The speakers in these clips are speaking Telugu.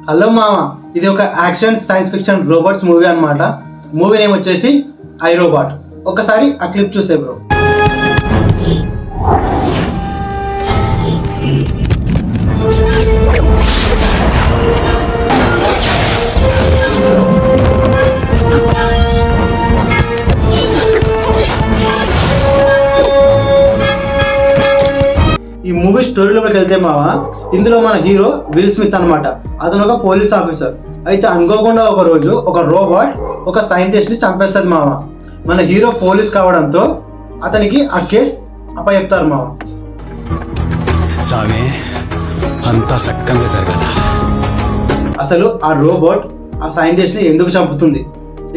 హలో మామ, ఇది ఒక action science fiction robots movie అన్నమాట. మూవీ నేమ్ వచ్చేసి ఐ రోబోట్. ఒకసారి ఆ క్లిప్ చూసే బ్రో. ఈ మూవీ స్టోరీలోకి వెళ్తే మామ, ఇందులో మన హీరో విల్ స్మిత్ అనమాట. అతను ఒక పోలీస్ ఆఫీసర్. అయితే అనుకోకుండా ఒక రోజు ఒక రోబోట్ ఒక సైంటిస్ట్ ని చంపేస్తుంది మామ. మన హీరో పోలీస్ కావడంతో అతనికి ఆ కేస్ అప్పచెప్తారు మామ. అంతా సక్కంగా జరగదా? అసలు ఆ రోబోట్ ఆ సైంటిస్ట్ ని ఎందుకు చంపుతుంది,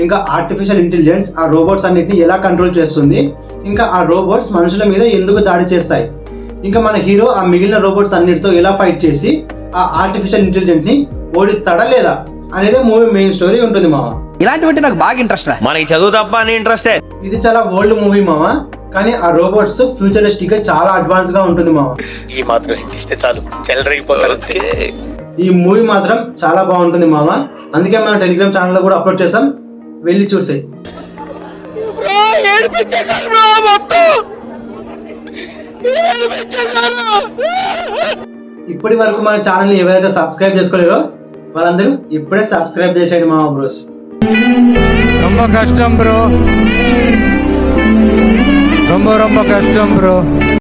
ఇంకా ఆర్టిఫిషియల్ ఇంటెలిజెన్స్ ఆ రోబోట్స్ అన్నిటిని ఎలా కంట్రోల్ చేస్తుంది, ఇంకా ఆ రోబోట్స్ మనుషుల మీద ఎందుకు దాడి చేస్తాయి, ఇంకా మన హీరో ఆ మిగిలిన రోబోట్స్ అన్నిటితో ఎలా ఫైట్ చేసి ఆ ఆర్టిఫిషియల్ ఇంటెలిజెన్స్ ని ఓడిస్తాడా లేదా అనేది మూవీ మెయిన్ స్టోరీ ఉంటుంది మామ. ఇలాంటివంటే నాకు బాగా ఇంట్రెస్ట్. మనకి చదువు తప్ప అని ఇంట్రెస్టే. ఇది చాలా ఓల్డ్ మూవీ మామ, కానీ ఆ రోబోట్స్ ఫ్యూచరిస్టిక్ గా చాలా అడ్వాన్స్ గా ఉంటుంది మామ. ఈ మాత్రం ఇస్తే చాలు చెల్లరగిపోతారు. ఈ మూవీ మాత్రం చాలా బాగుంటుంది మామ. అందుకే మనం టెలిగ్రామ్ ఛానల్ లో కూడా అప్లోడ్ చేసాం, వెళ్ళి చూసే. ఇప్పటి వరకు మన ఛానల్ ని ఎవరైతే సబ్స్క్రైబ్ చేసుకోలేరో వాళ్ళందరూ ఇప్పుడే సబ్స్క్రైబ్ చేసేయండి మామ బ్రోస్. ரொம்ப கஷ்டம் ப்ரோ, ரொம்ப கஷ்டம் ப்ரோ.